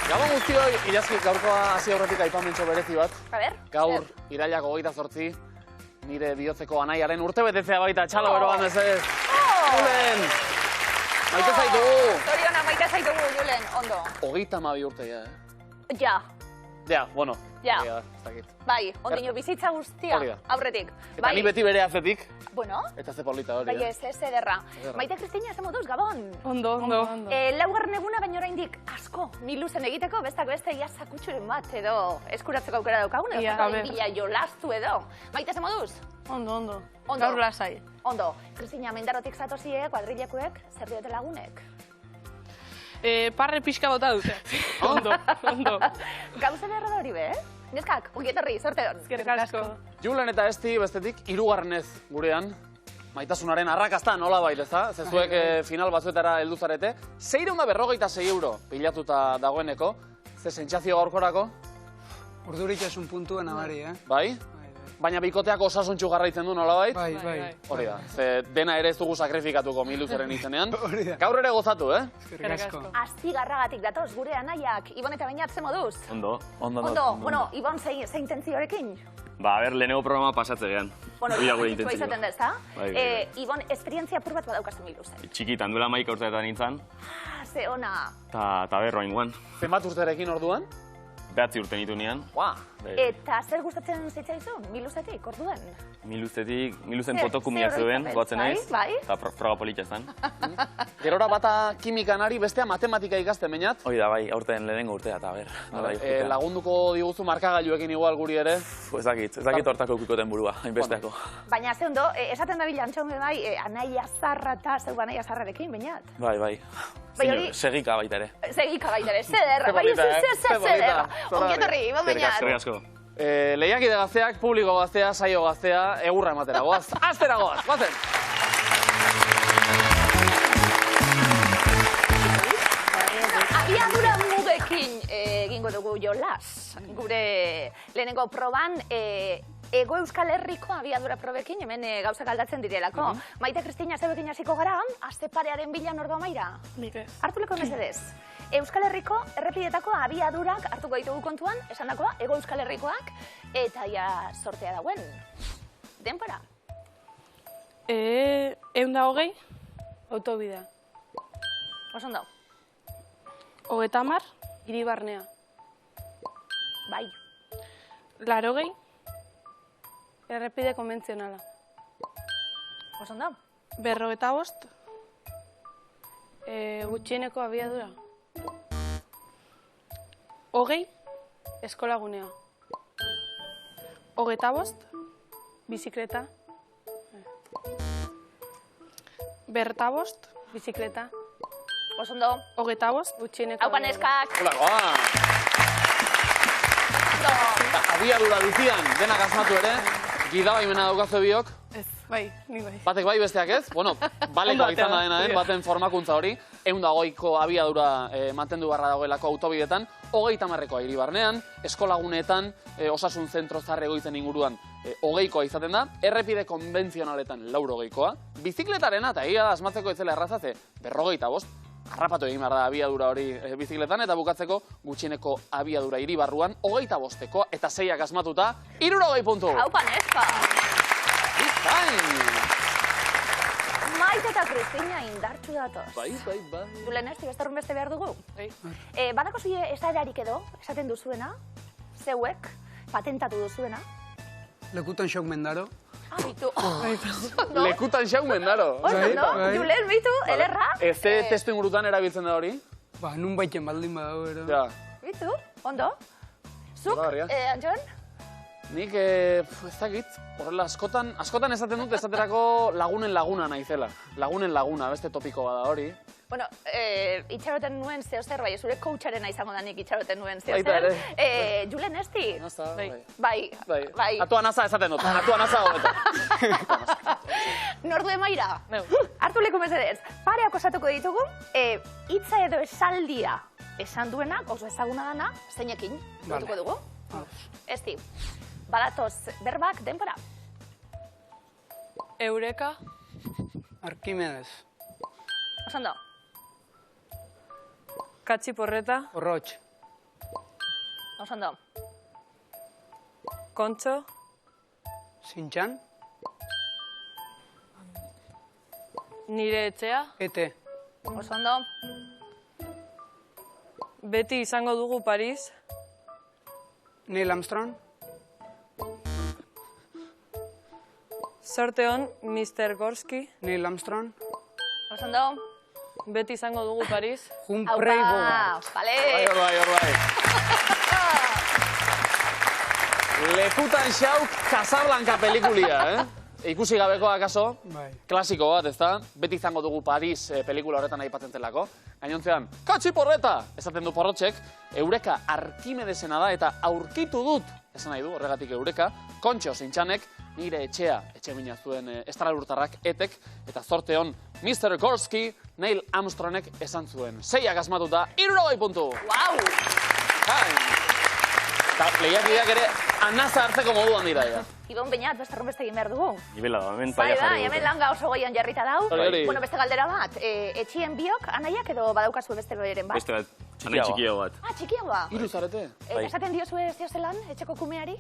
Gabon guztioi, Ilazki gaurkoa hasi aurretik aipamentxo berezi bat. Gaur, irailak 28, nire bihotzeko anaiaren urtebetetzea baita, txalo beroan ez ez. Julen! Maite zaitugu! Zoriona, maite zaitugu, Julen, ondo. 32 urte, ja. Ja. Ja, bueno. Ja. Ez dakit. Bai, ondino bizitza guztia, aurretik. Eta ni beti bere atzetik. Bueno. Eta ze polita hori. Bai, ez ederra. Maite Kristina, ze moduz, Gabon? Ondo. Laugarren eguna baino oraindik asko, miluzen egiteko, bestak beste ia sakutxuren bat edo eskuratzeko aukera daukagun, edo bila jolastu edo. Maite, ze moduz? Ondo. Gaur lasai. Ondo. Kristina, mendarotik zatozie, kuadrilakuek, zer diote lagunek? Parre pixka bota dute. Ondo. Gauze beharra da hori be, eh? Neskak, ongietorri, sorte hon. Eskerrik asko. Julen eta Esti bestetik, 3. gurean. Maitasunaren arrakazta nola baita, ezta? Zezuek final batzuetara heldu zarete. 646 euro pilatuta dagoeneko. Ze sentsazio gaurkorako? Urdurik esun puntua nabari, eh? Bai? Baina bikoteak osasuntxu garraitzen du nolabait? Bai. Hori da, ze dena ere ez dugu sakrifikatuko miluzeren izenean. Hori da. Gaur ere gozatu, eh? Eskerrik asko. Astigarragatik datoz, gure anaiak, Ibon eta Beñat, ze moduz? Ondo. Bueno, Ibon, zein tentziorekin? Ba, a ber, lehenengo programa pasatze gehan. Bueno, gure izaten intentzioa. da, ezta? Bai. Ibon, esperientzia apur bat badaukazu miluzen. Txikitan, duela 11 urteetan nintzen, Ze ona. eta berroa inguan. Zenbat urterekin orduan? 9 urte nitu nian. Eta zer gustatzen zitzaizu, miluzetik, orduen? Miluzen fotokumia zuen, goatzen naiz, Bai. eta froga politxa zen. Gerora bata kimikanari, bestea matematika ikasten, Beñat? Hoi da, bai, aurten lehenengo urtea, eta ber. Lagunduko diguzu markagailuekin igual guri ere? Ez dakit hortako ukikoten burua, hainbesteako. Baina ze ondo, esaten da bilantxon bai, anaia zarra eta zeu anaia zarrarekin, Beñat? Bai. Segika baita ere. Segika baita ere, zederra, bai, zederra. Ongietorri, Ibon Beñat. Eskerrik asko. Lehiakide gazteak, publiko gaztea, saio gaztea, egurra ematera, goaz. Aztera goaz, goazen! Abiadura mugekin egingo dugu jolas. Gure lehenengo proban, Ego Euskal Herriko abiadura probekin, hemen gauzak aldatzen direlako. Maite Kristina, zeuekin hasiko gara, aste parearen bila Nordo Amaira. Nik ez. Hartuleko mesedez. Euskal Herriko errepidetako abiadurak hartuko ditugu kontuan, esandakoa, Ego Euskal Herrikoak, eta ja sortea dauen. Denpora. 120, autobidea. Osondo. 30, Iribarnea. Bai. 80, errepide konbentzionala. Osondo. 55, gutxieneko abiadura. 20, eskolagunea. 25, bizikleta. 25, bizikleta. Osondo. 25, gutxieneko Haupan eskak. Hola, abiadura bizian, denak asmatu ere, gidabaimena daukazu biok. Ez, bai, nik bai. Batek bai besteak ez? Bueno, baleko izan da dena, baten formakuntza hori. 120ko abiadura mantendu barra dagoelako autobidetan, 30koa Iribarnean, eskolagunetan, osasun zentro zahar egoitzen inguruan 20koa izaten da, errepide konbentzionaletan 80koa, bizikletarena, eta egia da asmatzeko etzela errazatze, 55, harrapatu egin behar da abiadura hori bizikletan, eta bukatzeko gutxieneko abiadura Iribarruan, 25koa, eta 6ak asmatuta, 60 puntu! Haupan eska. Bizkain! Maite eta Kristina indartxu datoz. Bai. Julen, ez, bestorrun beste behar dugu? Bai. Badako zue esadarik edo, esaten duzuena, zeuek, patentatu duzuena. Lekutan xok mendaro. Bitu. Lekutan xau mendaro. Ondo, Julen, bitu, ederra. Ze testu ingurutan erabiltzen da hori? Ba, nun baiten baldin badago, ero. Ja. Bitu, ondo. Zuk, Barria. Antxon? Nik, ez dakit, horrela askotan esaten dut esaterako lagunen laguna naizela. Lagunen laguna, beste topiko bada hori. Bueno, itxaroten nuen zeozer, bai, zure coacharena izango da nik itxaroten nuen zeozer. Baita ere. Julen, esti? Naza, Bai. Atua naza esaten dut, atua naza hobeto. Nordu emaira? Hartu leku mesedez. Pareak osatuko ditugu, hitza edo esaldia esan duenak, oso ezaguna dana, zeinekin lotuko dugu. Esti, badatoz berbak denpora. Eureka. Arkimedes. Osondo. Katxiporreta. Horrotx. Osondo. Kontxo. Zintxan. Nire etxea. Ete. Osondo. Beti izango dugu Paris. Neil Armstrong. Zorte hon, Mr. Gorski. Neil Armstrong. Osondo. Beti izango dugu Paris. Humphrey Bogart. Vale. Hor bai. Lekutan xauk Casablanca pelikulia, Ikusi gabekoa, akaso? Bai. Klasiko bat, ezta? Beti izango dugu Paris pelikula horretan aipatzen zelako. Gainontzean, katxi porreta! Esaten du porrotxek, Eureka Arkimedesena da eta aurkitu dut, esan nahi du, horregatik Eureka, Kontxo Zintxanek, nire etxea, etxe mina zuen estralurtarrak etek, eta zorte hon, Mr. Gorski, Neil Armstrongek esan zuen. 6ak asmatuta, 60 puntu! Wow! Eta lehiakideak ere anaza hartzeko moduan dira, ja. Ibon Beñat, beste beste egin behar dugu. Ibela da, hemen Bai, paia jarri hemen langa oso goian jarrita dau. Hori. Bueno, beste galdera bat, etxien biok, anaiak edo badaukazu beste beren bat? Beste bat, anai txikio bat. Ah, txikiagoa. Hiru zarete? Esaten diozu ez diozelan, etxeko kumeari?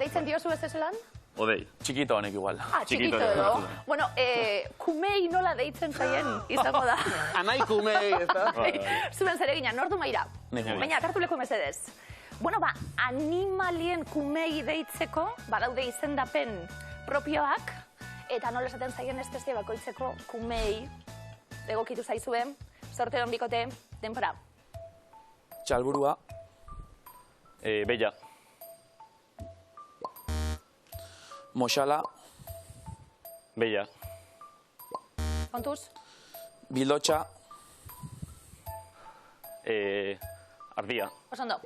Deitzen diozu ez diozelan? Odei, txikito honek igual. Ah, txikito edo. Bueno, kumei nola deitzen zaien izango da. Anai kumei, ezta? Zuen zeregina, nordu maira. Nik. Baina, tartu leku mesedez. Bueno, animalien kumei deitzeko, badaude izendapen propioak, eta nola esaten zaien espezie bakoitzeko kumei egokitu zaizuen, zorte hon bikote, denpora. Txalburua. Bella. Moxala. Bella. Kontuz? Bildotxa. Ardia. Osondo.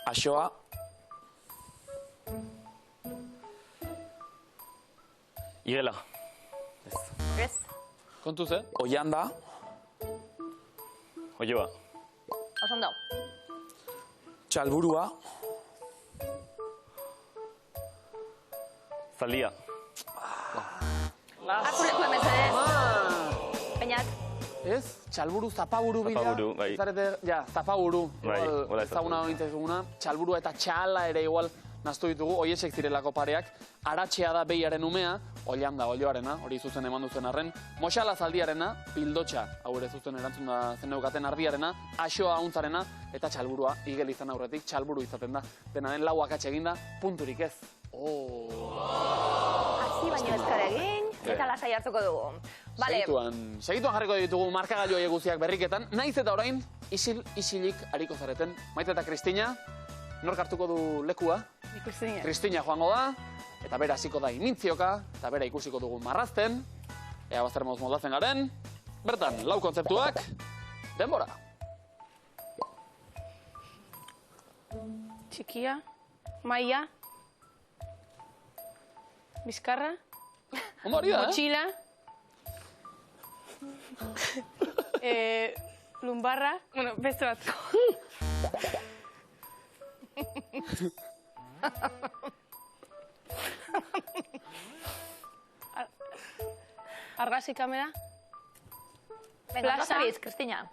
Axoa. Igela. Ez. Kontuz, Oianda. Oioa. Osondo. Txalburua. Zaldia. Hartu leku mesedez. Peñat. Ez? Txalburu, zapaburu bila. Zapaburu, bai. Zarete, ja, zapaburu. Bai, hola ezaguna ointzezuguna. Txalburua eta txala ere igual naztu ditugu, oiesek zirelako pareak. Aratxea da behiaren umea, oianda, olioarena, hori zuzen eman duzen arren. Moxala zaldiarena, pildotxa, hau ere zuzen erantzun da zen neukaten ardiarena, axoa hauntzarena, eta txalburua, igel izan aurretik, txalburu izaten da. Denaren lau akatxe eginda, punturik ez. Hasi baino ezkar egin, eta lasai hartuko dugu. Vale. Segituan jarriko ditugu markagailu horiek guztiak berriketan, naiz eta orain, isilik hariko zareten. Maite eta Kristina, nork hartuko du lekua? Kristina. Kristina joango da, eta bera hasiko da inintzioka, eta bera ikusiko dugu marrazten. Ea bazter moduz moldatzen garen. Bertan, lau kontzeptuak, denbora. Txikia. Maia. Bizkarra. Ondo hori da, Motxila. Lumbarra. Bueno, beste bat. Argazki kamera. Venga, no sabéis, Kristina.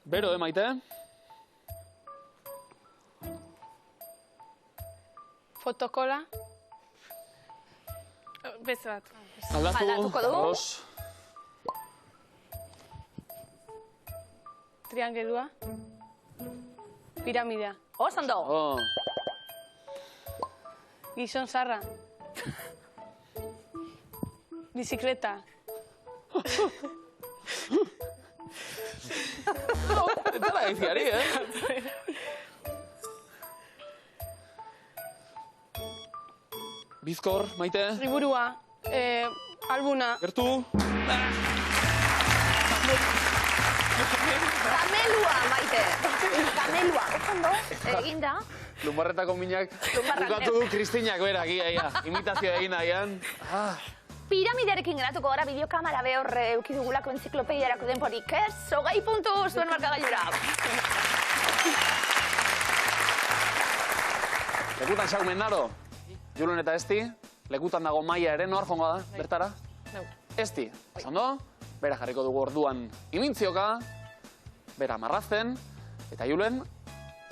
Bero, Maite? Fotokola. Beste bat. Aldatuko dugu. Dos. Triangelua. Piramidea. Osondo. Oh. Gizon zarra. Bizikleta. Eta la gaitziari, Bizkor, Maite? Liburua. Albuna. Gertu? Kamelua, Maite. Kamelua. Osondo, eginda. Lumbarretako minak bukatu du Kristinak berak, ia. Imitazioa egin nahian. Piramidearekin geratuko gara bideokamara behor eukidugulako enziklopediarako denporik, ez? 20 puntu zuen markagailura. Lekutan xauk Mendaro, Julen eta Esti, lekutan dago Maia ere, nor jongo da, bertara? Nau. Esti, osondo? bera jarriko dugu orduan imintzioka, bera marrazten, eta Julen,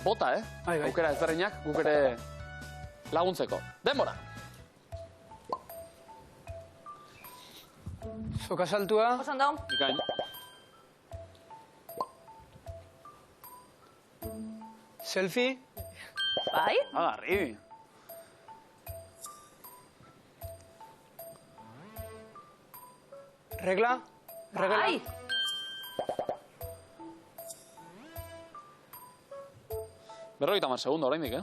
bota, aukera ezberdinak guk ere laguntzeko. Denbora! Soka saltua. Oso ondo. Ikain. Selfie. Bai. Agarri. Regla. Bai. Berrogeita mar segundo oraindik,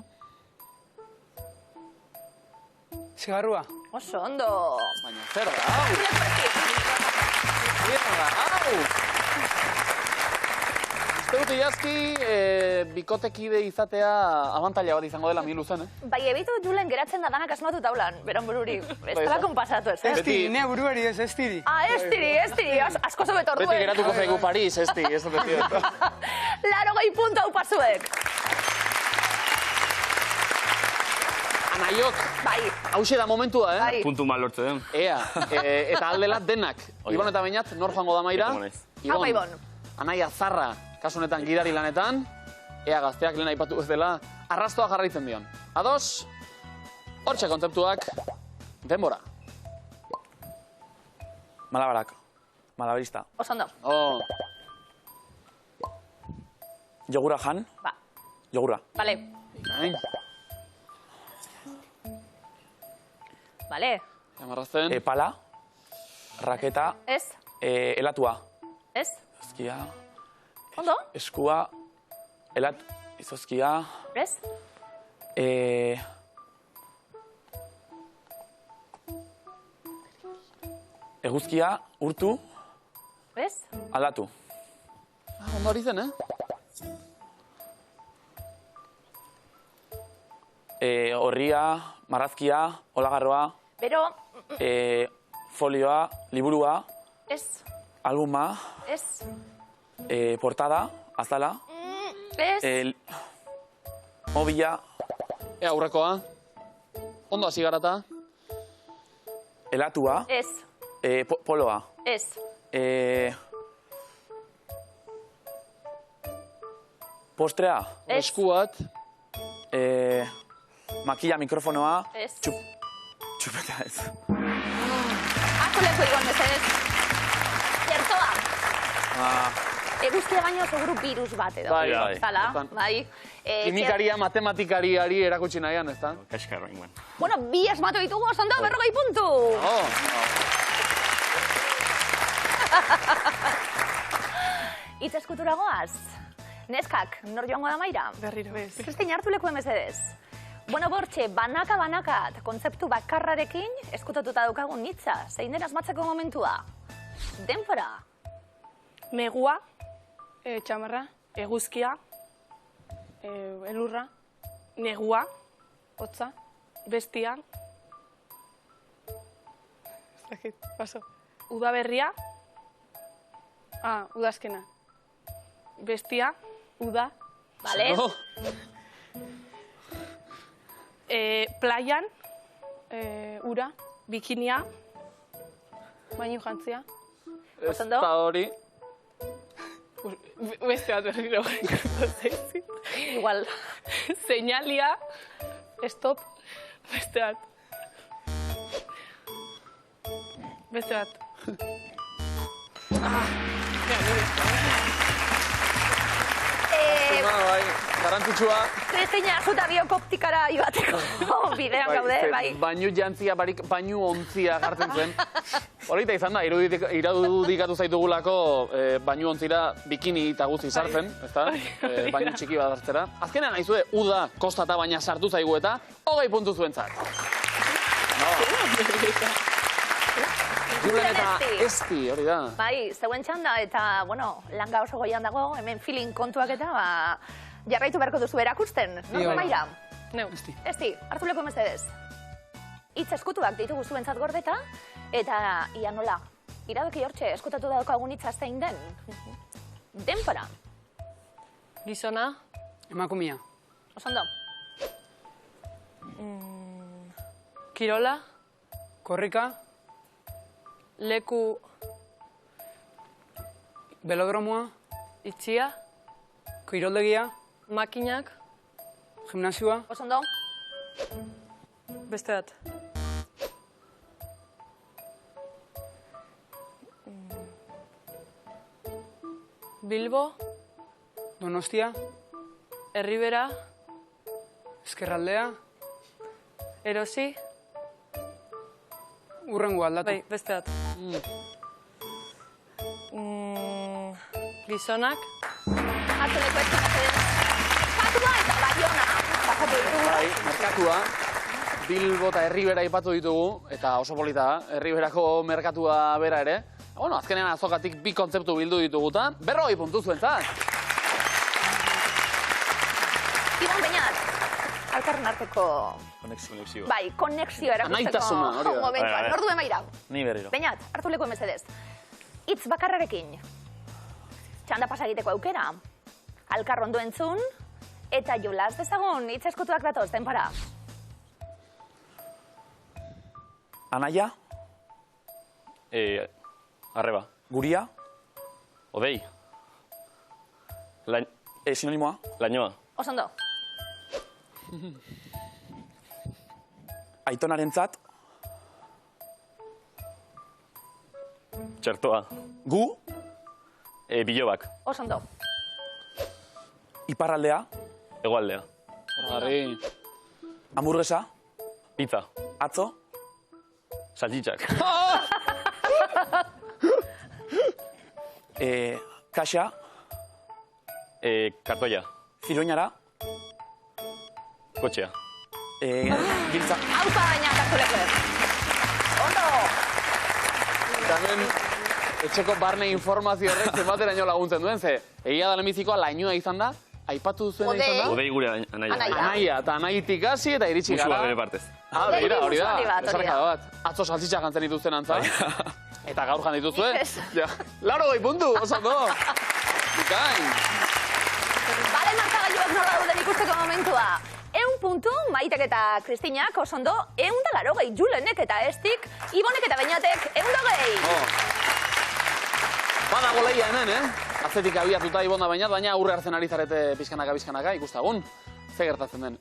Zigarrua. Oso ondo. Baina, zer da, hau! Zer da, hau! Uste dut iazki, bikotekide izatea abantaila bat izango dela miluzen, Bai, ebitu Julen geratzen da danak asmatu taulan, beran bururi. Ez dela konpasatu ez, Ez tiri, ne buruari ez tiri. Ah, ez tiri, asko zobet orduen. Beti geratuko zaigu Paris, ez beti. 80 puntu hau pasuek. Anaiok, Bai. hause da momentua, Bai. Puntu mal lortze den. Ea, eta aldela denak. Ibon eta Beñat, nor joango da maira? Hau Ibon. Anaia zarra, kasu honetan gidari lanetan. Ea gazteak lehen aipatu ez dela, arrastoa jarraitzen dion. Ados, hortxe kontzeptuak, denbora. Malabarak. Malabarista. Oso ondo. Oh, Jogura jan. Ba, Jogura. bale. ikain. Bale. Amarrazten. Pala. Raketa. Ez, Elatua. ez. Izozkia. Ondo, Eskua. Izozkia. ez. Eguzkia. Urtu. Ez. Aldatu. Ondo hori zen, Horria. Marrazkia. Olagarroa. Bero, Folioa. Liburua. ez, Albuma. ez, Portada. Azala. ez. Mobila. Ea aurrekoa. Ondo hasi garata. Elatua. Ez, Poloa. ez. Postrea. Ez. Esku bat. Makilla mikrofonoa. Ez. Txupeta ez. Asko leku Ibon, ez. Zertoa. Eguzkia baino seguru virus bat edo. Bai, bai. Zala, Total. bai. Kimikaria, matematikariari erakutsi nahian, ez da? Kaskar bain. Bueno, bi asmatu ditugu, oso ondo, 40 puntu. Oh, Itz eskutura goaz. Neskak, nor joango da maira? Berriro ez. Kristin hartu leku emezedez. Bueno, bortxe, banaka, eta kontzeptu bakarrarekin eskutatuta daukagun hitza. Zein den asmatzeko momentua? Denbora. Negua, txamarra, eguzkia, elurra, negua, hotza, bestia. Ez dakit, paso. Udaberria, udazkena. Bestia, uda. Vale? oh. Playan, ura, bikinia, baino jantzia. Ez Ondo? da hori. Beste bat berriro. Igual. Señalia, stop, beste bat. Beste bat. Bai, garrantzitsua. Kristina, zuta biokoptikara ibateko bidean gaude, bai. Bainu jantzia barik, bainu ontzia jartzen zen. Horita izan da, irudikatu zaitugulako bainu ontzira bikini eta guzti sartzen, ezta? Bainu txiki bat hartzera. Azkenean naizue, uda kostata baina sartu zaigu eta 20 puntu zuentzat. Julen eta Esti, hori da. Bai, zeuen txanda eta, bueno, langa oso goian dago, hemen feeling kontuak eta, jarraitu beharko duzu erakusten. Norko maira? Neu. Esti, hartu leko mesedez. Itz eskutuak ditugu zuentzat gordeta, eta ia nola, iradoki hortxe eskutatu daukagun hitza zein den. Denbora. Gizona, Emakumia. Osondo. kirola, Korrika. leku, Belodromoa, Itxia, kiroldegia, makinak, gimnasioa, Oso ondo. beste bat. Bilbo, Donostia, Erribera, Ezkerraldea, Erosi, urrengo aldatu. bai, beste bat. Gizonak, Hartuleko ez mesedez. Patua eta Baiona. Pasatu ditugu. Bai, merkatua. Bilbo eta Erribera aipatu ditugu, eta oso polita da, Erriberako merkatua bera ere. Bueno, azkenean azokatik bi kontzeptu bildu dituguta, 40 puntu zuentzat. Ibon Beñat, alkarren arteko, Konexio. bai, konexio erakusteko Anaitasuna, hori da. momentuan. Bai, bai. Ordu emaira. Ni berriro. Beñat, hartu leku mesedez. Hitz bakarrarekin. Txanda pasa egiteko aukera. Alkar ondo entzun, eta jolas dezagun hitz eskutuak datoz, denpara. Anaia, Arreba. guria, Odei. sinonimoa, Lainoa. Oso ondo. aitonarentzat, Txertoa. gu, Bilobak. Oso ondo. iparraldea, Hegoaldea. Horgarri. hamburguesa, Pizza. atzo, Saltxitxak. kaxa, Kartoia. ziroinara, Kotxea. giltza, Aupa baina hartu leku. Ondo. Hemen, etxeko barne informazio horrek zenbateraino laguntzen duen, ze egia da lehenbizikoa lainoa izan da, aipatu duzuena Odei. izan da, Odei gure anaia. Anaia. anaia, eta anaitik hasi eta iritsi Musua gara. bere partez. Ah, begira, hori da, Musuari bat, hori da. esarkada bat. Atzo saltxitxak jantzen dituzten antza. Eta gaur jan dituzue. Nik ez. Ja, 80 puntu, oso ondo. Bikain. Bale markagailuak nola dauden ikusteko momentua. 100 puntu, Maitek eta Kristinak, oso ondo, 180 Julenek eta Estik, Ibonek eta Beñatek, 120. Oh. Badago lehia hemen, Atzetik abiatuta Ibon da Beñat, baina aurre hartzen ari zarete pizkanaka, ikustagun. Ze gertatzen den.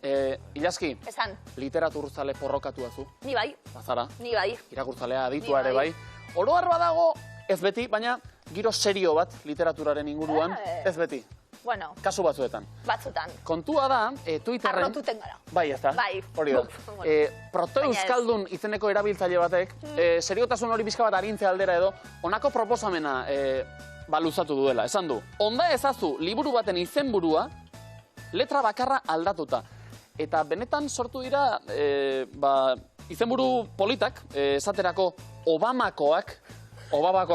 Ilaski, Esan, literaturzale porrokatua zu, ni bai, bazara. ni bai. Irakurtzalea aditua Ni ere bai. bai. Oro har badago, ez beti, baina giro serio bat literaturaren inguruan, ez beti. Bueno, Kasu batzuetan. batzutan. Kontua da, Twitterren... Arrotuten gara. Bai, ez da. Bai. Hori da. Bueno. Protoeuskaldun izeneko erabiltzaile batek, seriotasun hori pixka bat arintze aldera edo, honako proposamena luzatu duela. Esan du, onda ezazu liburu baten izenburua, letra bakarra aldatuta. Eta benetan sortu dira, izenburu politak, esaterako Obamakoak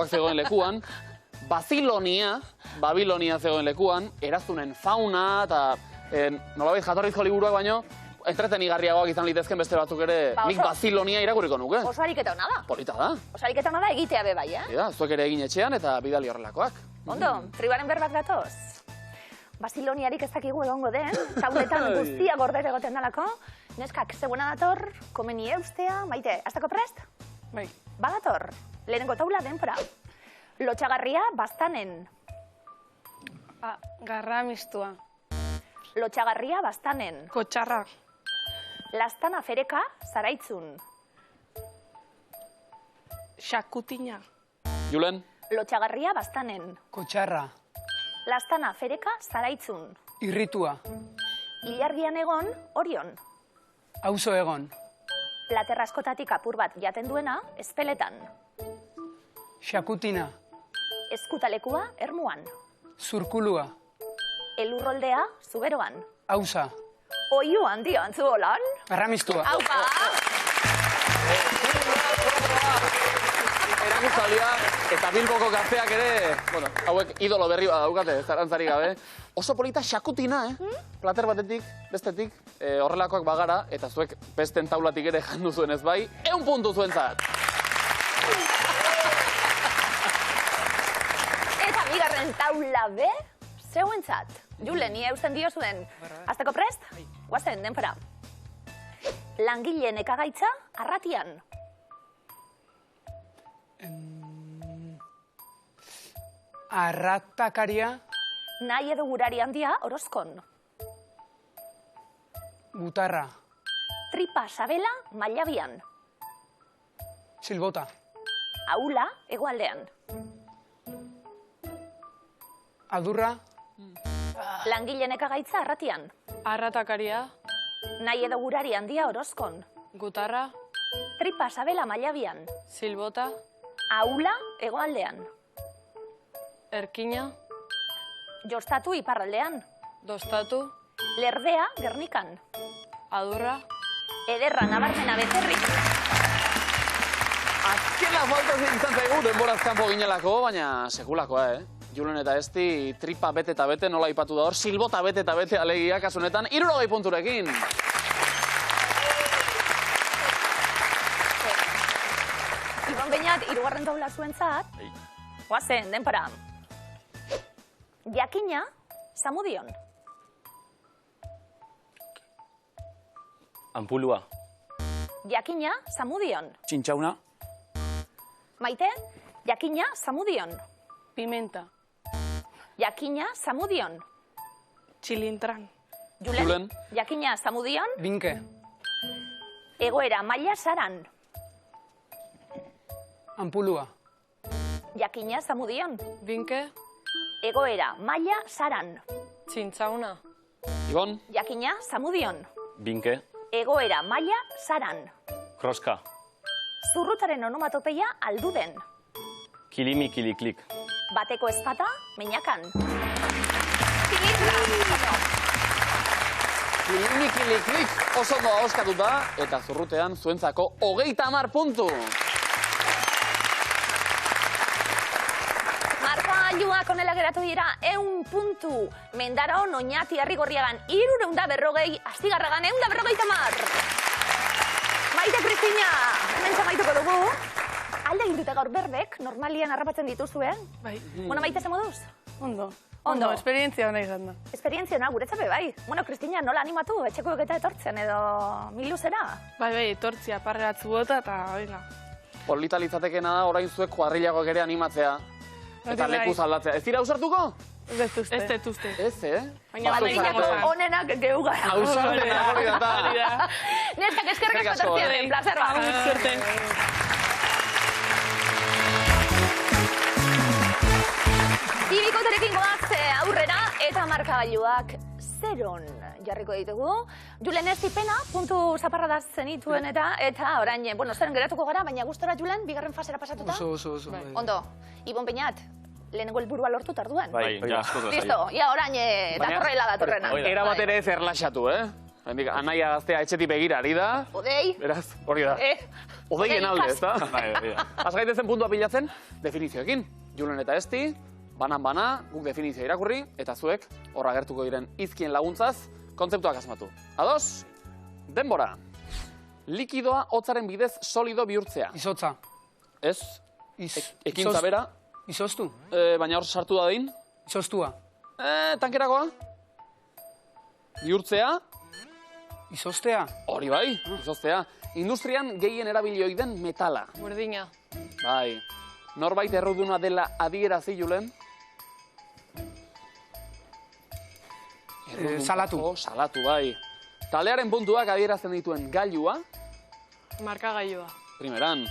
zegoen lekuan, Babilonia zegoen lekuan, Erazunen fauna, eta nolabait jatorrizko liburuak baino, entretenigarriagoak izan litezken beste batzuk ere, Ba, nik oso. Bazilonia irakurriko nuke. Oso ariketa hona da. Polita da. Oso ariketa hona da egitea be bai, Zuek ere egin etxean eta bidali horrelakoak. Ondo, tribaren berbak datoz. Basiloniarik ez dakigu egongo den, tauletan guztia gordere egoten dalako. Neskak, zegoena dator, komeni eustea, Maite, hasteko prest? bai. Badator, lehenengo taula denpora. Lotxagarria bastanen. Garra mistua. Lotxagarria bastanen. Kotxarra. Lastana fereka zaraitzun. Xakutina. Julen? Lotxagarria bastanen. kotxarra, Lastana fereka zaraitzun. irritua, Ilargian egon, Orion. auzo egon, Plater askotatik apur bat jaten duena, ezpeletan. xakutina, Eskutalekua, Ermuan. zurkulua, Elurroldea, Zuberoan. auza, Oiu handia antzuolan. garramistua, Aupa! Erakutzaldia eta Bilboko gazteak ere, bueno, hauek idolo berri bat daukate, zarantzarik gabe. Oso polita xakutina, Plater batetik, bestetik, horrelakoak bagara, eta zuek besten taulatik ere jandu zuen ez bai, 100 puntu zuentzat. Eta bigarren taula be, zeuentzat. Julen, ni eusten dio zuen. Azteko prest? Guazen, denpora. Langileen ekagaitza, arratian. Arratakaria. Nahi edo gurari handia orozkon. Gutarra. Tripa sabela mailabian. Silbota. Aula hegoaldean. Adurra. Langileen ekagaitza arratian. Arratakaria. Nahi edo gurari handia orozkon. Gutarra. Tripa sabela mailabian. Silbota. Aula hegoaldean. Erkina. Jostatu iparraldean. Dostatu. Lerdea Gernikan. Adurra. Ederra nabarmena beterri. Azkena falta izan zaigu, denboraz kanpo ginelako, baina sekulakoa, Julen eta Esti tripa bete eta bete, nola aipatu da hor, silbota bete eta bete alegia kasunetan, 60 punturekin. Ibon Beñat, hirugarren dobla zuentzat. Guazen, denpara. Jakina, Zamudion. Ampulua. Jakina, Zamudion. Txintxauna. Maite, jakina, Zamudion. Pimenta. Jakina, Zamudion. Txilintran. Julen. Jakina, Zamudion. Binke. Egoera, maila, Saran. Ampulua. Jakina, Zamudion. Binke. Egoera, maila, Saran. Txintzauna. Ibon. Jakina, Zamudion. Binke. Egoera, maila, Saran. Kroska. Zurrutaren onomatopeia alduden. Kilimi kiliklik. Bateko ezpata, meñakan. Zilindra. Kilik, oso ondo ahoskatuta, eta zurrutean zuentzako 30 puntu. Markagailuak onela geratu dira 100 puntu. Mendaron, Oñati, Arrigorriagan 340, Astigarragan 150. Maite Kristina, hemen zamaituko dugu. Alde egin dute gaur berbek, normalian harrapatzen dituzue. Bai. Bueno, Maite, ze moduz? Ondo. Ondo. Esperientzia hona izan da. Esperientzia na, guretzape bai. Bueno, Kristina, nola animatu, etxekoek eta etortzen edo miluzera? Bai, etortzia parre batzu bota eta oina. Polita litzatekena da, orain zuek kuadrilagoak ere animatzea. Eta Bai. lekuz aldatzea. Ez dira ausartuko? Ez detuzte. Ez, Baina Batzuk Madrilako zarete. onenak geugara. Ausartena hori da. Neskak eskerrik Eskerrik asko asko, etortzien, placer bat. Zerten. Ibikoterekin goaz aurrera eta markagailuak zeron jarriko ditugu. Julen ez pena, puntu zaparra zenituen eta orain, bueno, zeren geratuko gara, baina gustora Julen, bigarren fasera pasatuta? Oso. Ondo, Ibon Peñat, lehenengo helburua lortu tarduan. Bai, ja, asko da. Listo, ja orain datorrena. Era bat ere ez erlaxatu, Anaia gaztea etxetik begira ari da. Odei. Beraz, hori da. Odeien alde, ez da? Bai. Azgaitezen puntua pilatzen, definizioekin. Julen eta Esti, banan-bana, guk definizio irakurri, eta zuek, horra gertuko diren izkien laguntzaz, kontzeptuak asmatu. Ados? Denbora. Likidoa hotzaren bidez solido bihurtzea. Izotza. Ez? Ekintza bera, Izoztu. baina hor sartu da din. Izoztua. Tankerakoa? Bihurtzea? Izoztea. Hori bai, izoztea. Industrian gehien erabilioi den metala. Burdina. Bai. Norbait erruduna dela adierazi, Julen? Salatu. Salatu, bai. Taldearen puntuak adierazten dituen gailua. Markagailua. Primeran.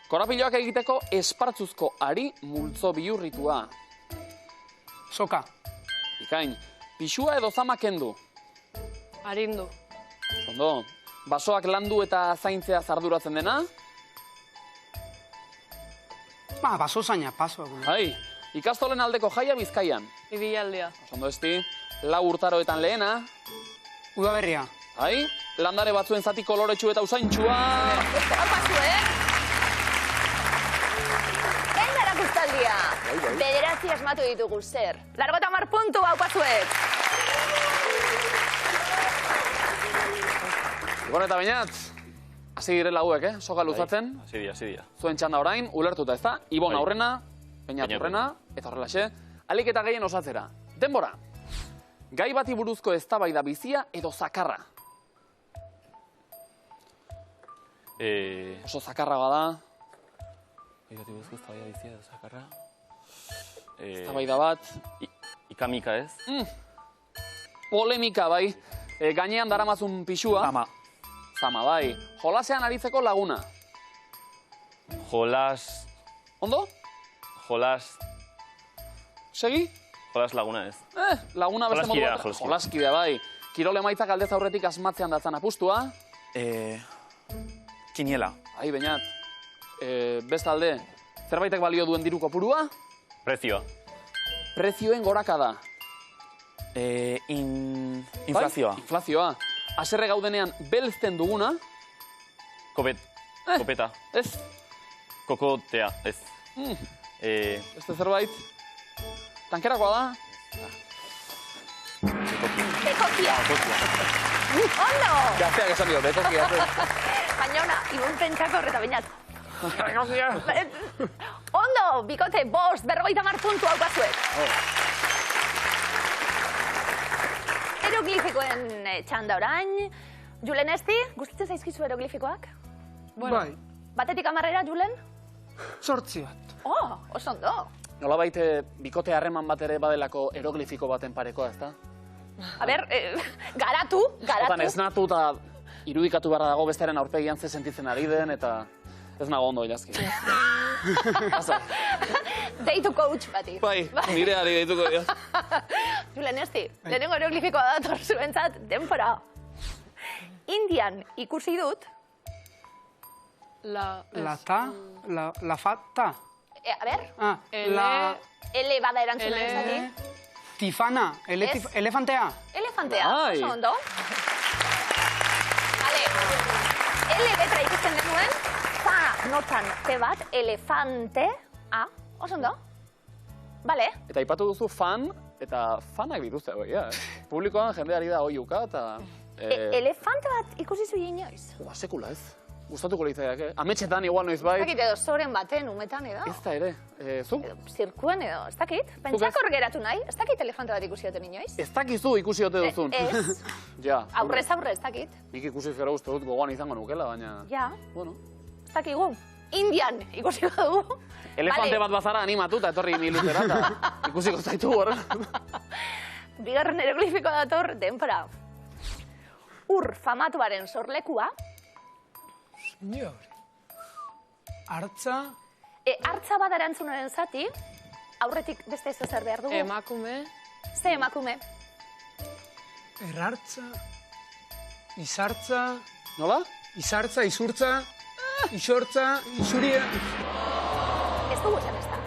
Korapiloak egiteko espartzuzko ari multzo bihurritua. Soka. Ikain. Pixua edo zama kendu. Arindu. Ondo. Basoak landu eta zaintzea zarduratzen dena. Baso zaina, paso. Hai. Ikastolen aldeko jaia Bizkaian. Ibilaldia. Ondo Esti. 4 urtaroetan lehena. Udaberria. Hai. Landare batzuen zati koloretsu eta usaintxua. Gain erakustaldia. Bederatzi asmatu ditugu zer. 50 puntu haukazuek. Ibon eta Beñat. Hasi direla hauek, soka luzatzen. Hasi dia. Zuen txanda orain, ulertuta ez da. Ibon aurrena, Beñat Beñat aurrena, eta horrelaxe. Alik eta gehien osatzera. Denbora. Gai bati buruzko eztabaida bizia edo zakarra. Oso zakarra bada. Gai bati buruzko eztabaida bizia edo zakarra. Eztabaida bat. Ikamika ez? Polemika, bai. Gainean daramazun pixua. Zama. Zama, bai. Jolasean aritzeko laguna. Jolas... Ondo? Jolas... Segi? Jolas laguna ez. Laguna beste modu Jolaskidea, bat. jolaskidea. Jolaskidea, bai. Kirol emaitzak aldez aurretik asmatzean datzan apustua. Kiniela. Ai, bainat. Bestalde, zerbaitek balio duen diru kopurua? Prezioa. Prezioen gorakada. Inflazioa. Bai? Inflazioa. Haserre gaudenean belzten duguna? Kopeta. Ez. Kokotea, ez. Beste zerbait? Tankerakoa da? Bekokia. Ondo! Gazteak esan dio, bekokia. Baina ona, ibon pentsako horreta bainat. Ondo, bikote, 5, 50 puntu haukazuek. Eroglifikoen txanda orain. Julen Esti, gustatzen zaizkizu eroglifikoak? Bai, Batetik 10 Julen? 8 bat. Oh, oso ondo. Nolabait bikote harreman bat ere badelako eroglifiko baten parekoa, ezta? A ber, garatu. Otan esnatu eta irudikatu barra dago bestearen aurpegian ze sentitzen ari den, eta ez nago ondo ilazki. Deitu coach bati. Bai, nire ari deituko dira. Julen Esti, lehenengo eroglifikoa dator zuentzat denbora. Indian ikusi dut, La fa, ta. a ber, La ele bada erantzuna Ele. ezati. tifana, Ez. elefantea. Elefantea, Bai. oso ondo. Vale, ele letra ikusten denuen, fa notan te bat, elefante, oso ondo. Vale, Eta aipatu duzu fan, eta fanak dituzte, ja. Publikoan jendeari da oiuka, eta... elefante bat ikusi zu inoiz. Sekula ez. Gustatuko litzaiak, Ametxetan igual noiz bai. Ez dakit edo zoren baten, umetan edo. Ez da ere. Zuk? Zirkuen edo, ez dakit. Pentsako geratu nahi, ez dakit elefante bat ikusi duten inoiz. Ez dakizu ikusi ote duzun. Ez, Ja. aurrez aurre ez dakit. Nik ikusi zera uste dut gogoan izango nukela, baina... Ja, Bueno. ez dakigu. Indian ikusiko dugu. Elefante Vale. bat bazara animatu eta etorri nilutera eta ikusiko zaitu horra. Bigarren eroglifiko dator denpora. Ur famatuaren sorlekua, Senyor. Artza, hartza bada erantzunaren zati, aurretik beste ez zer behar dugu. Emakume. Ze emakume. erartza, izartza, Nola? izartza, izurtza, isortza, isuria. Ez dugu esan ez da.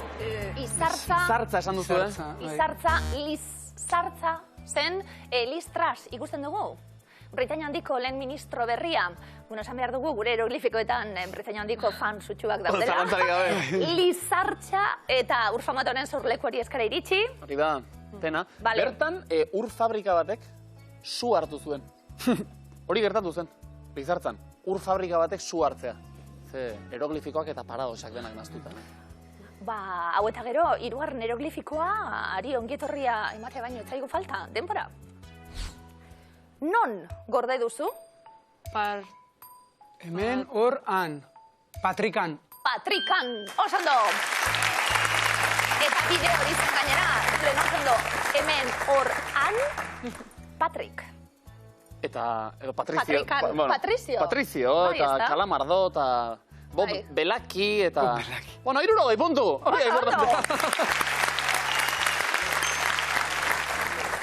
Izartza, Zartza esan duzu, Zartza, bai. izartza, lizartza zen Listras ikusten dugu. Britainia handiko lehen ministro berria, bueno, esan behar dugu gure eroglifikoetan Britainia handiko fan sutsuak daudela. Zalantzarik gabe. Lizartza eta urfamatoren sorlekuari eskara iritsi. Hori da, tena. Vale. Bertan, ur fabrika batek su hartu zuen. Hori gertatu zen, Lizartzan. Ur fabrika batek su hartzea. Ze eroglifikoak eta paradoxak denak naztuta. Ba, hau eta gero, hirugarren eroglifikoa, ari ongietorria ematea baino ez zaigu falta, denbora. Non gorde duzu? Hemen, hor, han. Patrikan. Patrikan, oso ondo! Eta bideo hori zen gainera, lehen oso ondo, hemen hor han, Patrick. Eta, edo Patrizio. Patrikan, Patrizio. Patrizio, Bai, eta ezta? Kalamardo, eta Bob Bai. Belaki, eta... Bob Belaki. Bueno, 60 puntu! Hori da Oso ondo! importantea.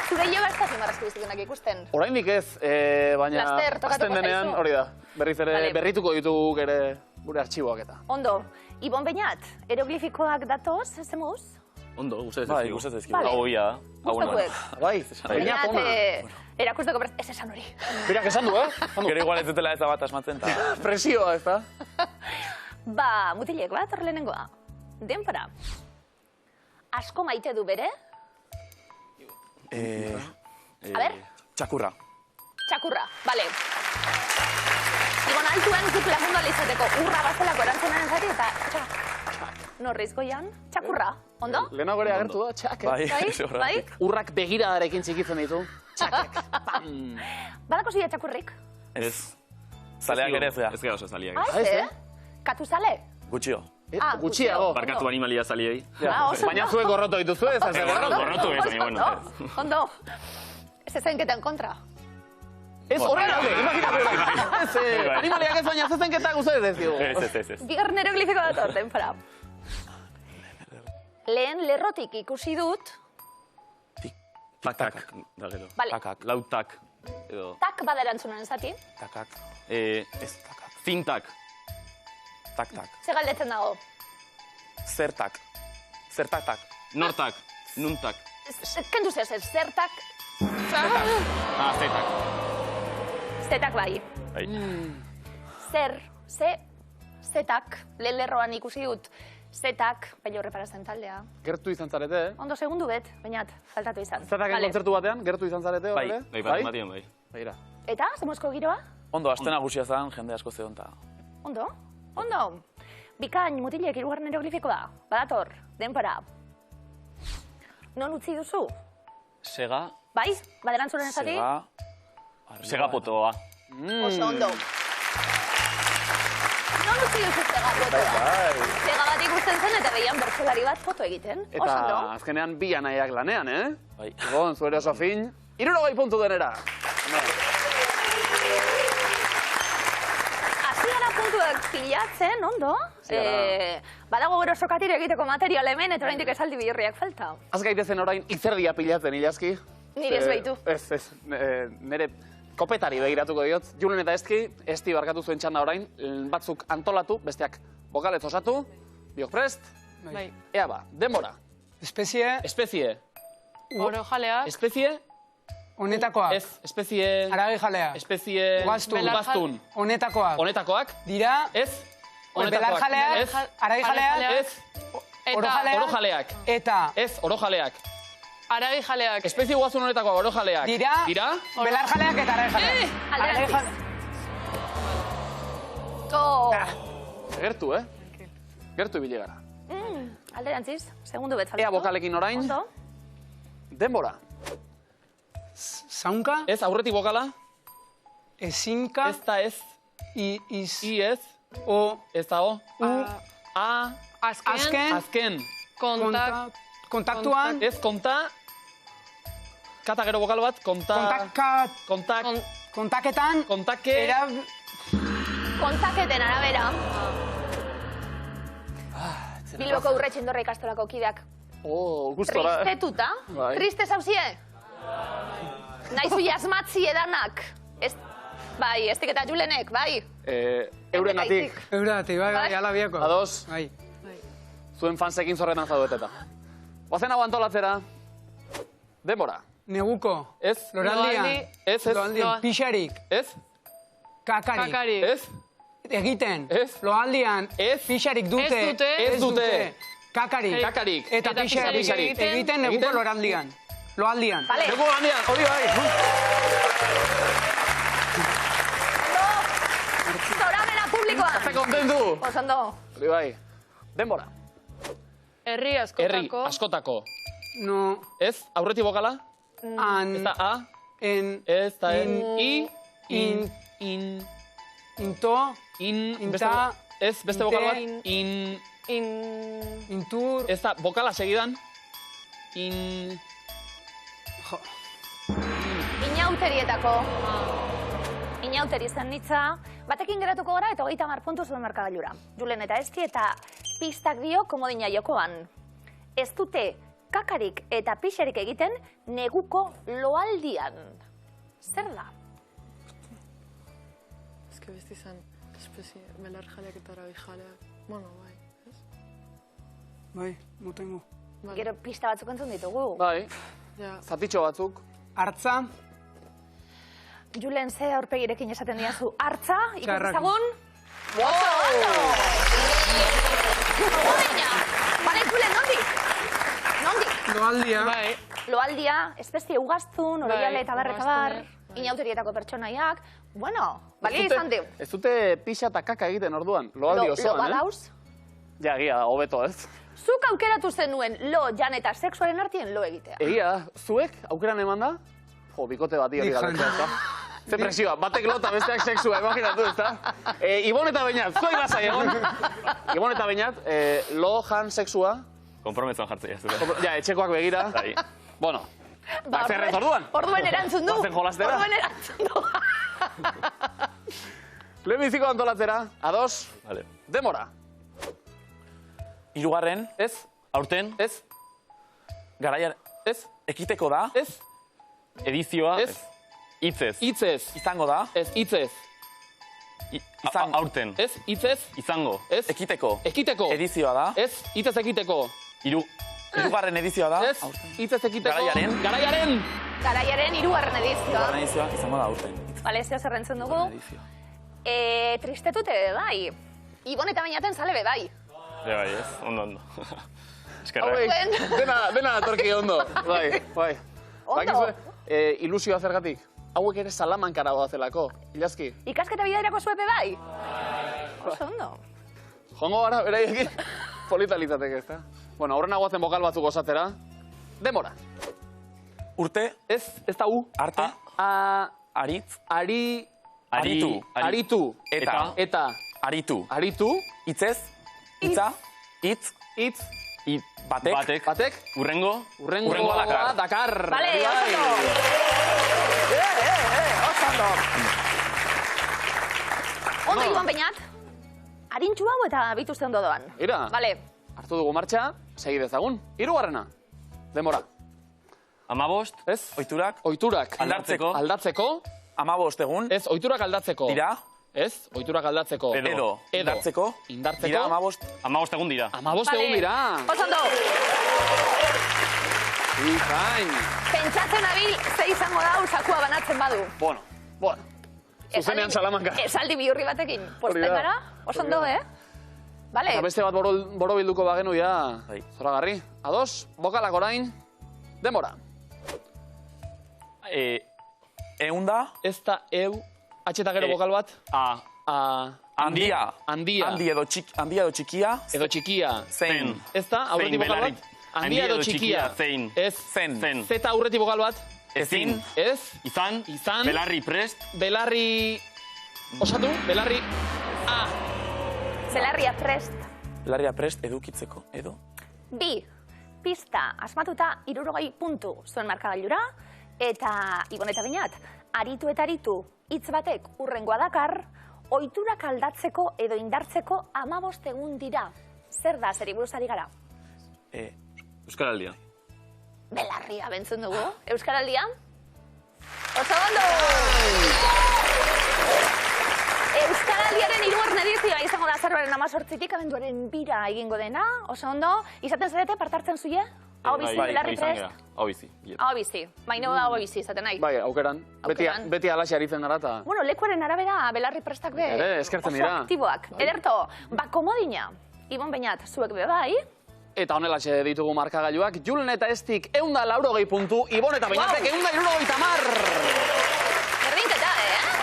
Zure hiloga ez da zimarrazko biztikenak ikusten. Oraindik ez, baina Laster tokatuko hasten denean, zaizu. hori da. Berriz ere Vale. berrituko ditugu ere gure artxiboak eta. Ondo, Ibon Beñat, eroglifikoak datoz, zemuz? Ondo, gustatzen Bai, zaizkigu. gustatzen zaizkigu. Vale. Hau ia, hau Gustukuek. Bai, Beñat, Beñat ona. erakusteko ez esan hori. Berak esan du, Esan du. Gero igual ez dutela ez da bat asmatzen, eta... Presioa, ez da? Ba, mutilek bat, hor lehenengoa. Denpora. Asko maite du bere, a ber, Txakurra. txakurra, bale. Ibon altuen zuk lagundu alizateko urra bazelako erantzunaren zati eta txak. Norriz goian, txakurra, ondo? Lehenago ere agertu da, txak. Bai, Bai, horregatik. bai? Urrak begiradarekin txikitzen ditu. Txakek. Badako zila txakurrik? Ez. Zaleak ere ez da. Ez gara oso zaliak. Ah, ez, ez, Katu zale? Gutxio. Gutxiago. Barkatu animalia zaliei. Baina zuek gorroto dituzu ez? Gorrotu ez, baina bueno. Ondo. Ez zezenketan kontra. Ez horren haude, imaginatu. Animaliak ez baina zezenketak ustedes ez digu. Ez. Bigarren eroglifiko dator, denpora. Lehen lerrotik ikusi dut, Tak, da gero. Vale. Lautak. Edo... tak bada erantzunan zati. Takak. Ez, zintak. Tak. Ze galdetzen dago. Zertak. Zertak. Nortak. Nuntak. Kendu zertak, Zetak. zetak bai. Bai. Zetak, lehen lerroan ikusi dut, zetak, pello reparazen taldea. Gertu izan zarete, Ondo, segundu bet, bainat, faltatu izan. Zertaken kontzertu batean, gertu izan zarete, Bai, horre? batien bai. Begira. Eta, zemozko giroa? Ondo, astena guzia zan, jende asko zeon ta. Ondo. Bikain, mutilek hirugarren eroglifikoa, badator, denpora. Non utzi duzu? Sega. Bai, baderantzuren ezati? Segapotoa. Oso ondo. Non utzi duzu segapotoa? Sega bat ikusten zen eta behian bertsolari bat foto egiten. Oso Eta ondo. azkenean bi anaiak lanean, Bai. Egon, zuere oso fin. 60 puntu denera. Hasi gara puntuak pilatzen, ondo? Badago gero sokatire egiteko material hemen, eta oraindik esaldi bihurriak falta. Az gaitezen orain itzerdia pilatzen, Ilazki. Nire ez baitu. Ez, nire kopetari begiratuko diot. Julen eta Esti barkatu zuen txanda orain, batzuk antolatu, besteak bokalez osatu, biok prest, Bai. ea ba, denbora, Espezie espezie, Oro jalea. espezie, honetakoak. ez, espezie, Aragi jalea. espezie, Ugaztun. ugaztun, Honetakoak. honetakoak, Dira, ez, belar jaleak, ez, aragi jaleak, ez, oro jaleak, oro jaleak, eta ez, oro jaleak, Aragi jaleak. espezie ugaztun honetakoak, oro jaleak, Dira. belar jaleak eta aragi jaleak. Alderantziz. To. gertu, gertu ibili gara. Alderantziz, segundu bet falta. Ea bokalekin orain, Ondo. denbora, Zaunka, ez, aurretik bokala, ezinka, ez da ez, iz, i ez, o, ez da o, a, Azken. azken, kontaktuan, ez, konta, kata gero bokal bat, kontaketan, kontake, Kontaketen arabera. Bilboko Urretxindorra ikastolako kideak gustora, tristetuta. Bai. Triste zauzie? Naizu jasmatzi edanak. Bai, Estik eta Julenek, bai. eurenatik, Eurati, bai, ala biako. ados, Bai. zuen fansekin zorretan zaudeteta. Oazen hau antolatzera, denbora, Neguko, ez, loraldian, ez, loaldian, pixarik, ez, kakarik, Kakari. ez, egiten, Ez. loaldian, Ez. pixarik dute, Ez dute. kakarik, Kakarik. eta Eta pixarik pixarik egiten neguko Egiten. loraldian. Loaldian. Vale. Leku handian, hori bai. Zoramena publikoan. Ze kontentu. Osondo. Hori bai. Denbora. Herri Herri, askotako. askotako. No, Ez, aurretik bokala, an, ez da a, en, ez da In. i, In. in, into, beste, Inta. ez, beste bokal bat, In. intur, ez da, bokala segidan, in, Inauterietako. Inauteri zen nitza. Batekin geratuko gara eta 30 puntu zuen markagailura. Julen eta Esti eta pistak dio komodina jokoan. Ez dute kakarik eta pixarik egiten neguko loaldian. Zer da? Ez que besti zen, espezie, belar jaleak eta aragi jaleak. Bueno, bai, ez? bai, no tengo. Vale. Gero pista batzuk entzun ditugu. bai, Ja. zatitxo batzuk. Hartza, Julen, ze aurpegirekin esaten diazu. Hartza, Txarrak. ikusagun. Oso ondo! Komodina! Bale, Julen, nondik? loaldia, Bai, Loaldia, espezie ugaztun, oroiale eta bar eta bar, ugaztunak. inauterietako pertsonaiak. Bueno, balia izan du. Ez dute pixa eta kaka egiten orduan, loaldi Lo osoan, badauz. Ja, egia da, hobeto ez. Zuk aukeratu zenuen lo, jan eta sexuaren artien lo egitea. Egia, zuek aukeran eman da? Jo, bikote bati hori Nik galdetzea, jan. ezta? Ze presioa, batek lota besteak sexua, imaginatu, ez da? Ibon eta Beñat, zuek lasai egon. Ibon eta Beñat, lo, jan, sexua. Konprometzan jartzea, zure. Ja, etxekoak begira. Bueno, zerrez orduan. Orduen erantzun du. Bazen jolastera. Orduen erantzun du. Lehenbiziko antolatzera, ados, Vale. demora. Hirugarren, Ez, aurten, ez, garaian, ez, ekiteko da, ez, Edizioa, ez, hitzez. hitzez, izango da, ez, hitzez, Aurten. ez, hitzez, Izango. ez, ekiteko, ekiteko, edizioa da, ez, hitzez ekiteko, hirugarren edizioa da, ez, hitzez ekiteko, Garaiaren. Garaiaren 3. edizioa. hirugarren edizioa izango da aurten. Bale, zeo zerrentzen dugu. Edizioa. Tristetute be bai. Ibon eta Beñaten sale be bai. Bai, ez, ondo. Eskerrak. Hauek, dena atorki ondo. Bai. Ondo. Bakizue, ilusioa zergatik. Hauek ere Salamankara goazelako, Ilazki. Ikasketa biderako zuepe bai. Oso ondo. Jongo gara, beraiekin, polita litzateke, ezta? Bueno, aurrena guazen bokal batzuk osatera. Demora. Urte, Ez da u. arte, aritz, Aritu. Eta. aritu, hitzez, hitza, hitz, Itz. batek, Batek. Urrengo Dakar. Bale, Bai. oso ondo. Oso ondo. Ondo Ibon Beñat. Arintxu hau eta bituzte ondo doan. Ira. Bale. Hartu dugu martxa, segi dezagun. Hirugarrena. Demora. 15. Ez? Ohiturak. Aldatzeko. 15 egun, Ez, ohiturak aldatzeko. dira, Ez, ohiturak aldatzeko. edo, indartzeko, Indartzeko. dira 15, 15 egun dira. 15 egun dira. Oso ondo. Ikain. Pentsatzen abil, ze izango da sakua banatzen badu. Bueno. Zuzenean Salamanca. Esaldi bihurri batekin. Posten Hori da. gara, oso ondo, Bale. Eta beste bat boro bilduko bagenu ja. Bai. Zoragarri. Ados, bokalak orain. Demora. eunda, Ez da atxeta gero bokal bat. handia, Handia. handi edo txikia, Edo txikia. zein, Ez da, aurretik bokal bat. Handia edo txikia. Zein. Ez. zen, Zeta aurretik bokal bat. Ezin. Ez. Izan. Izan. Belarri prest. Belarri... Osatu, belarri... Belarria prest. larria prest edukitzeko, edo, Bi, pista asmatuta 60 puntu zuen markagailura, eta Ibon eta Beñat, aritu eta aritu hitz batek urrengoa dakar, ohiturak aldatzeko edo indartzeko 15 egun dira. Zer da, zeri buruz ari gara? Euskaraldia. Belarria bentzun dugu. Euskaraldia? Oso ondo! Euskaraldiaren 3. edizioa izango da azaroaren 18tik abenduaren 2 egingo dena. Oso ondo. Izaten zarete partartzen zuie? Hau bizi, belarri prest? Hau bizi. Hau bizi. Baina da hau bizi, izaten nahi. Bai, aukeran. Beti alaxe aritzen gara eta... Bueno, lekuaren arabera belarri prestak be. Ere, eskertzen dira. Oso aktiboak. Ederto, komodina. Ibon Beñat, zuek be bai. Eta honelaxe ditugu markagailuak. Julen eta Estik 180 puntu, Ibon eta Beñatek 170. Berdinketa,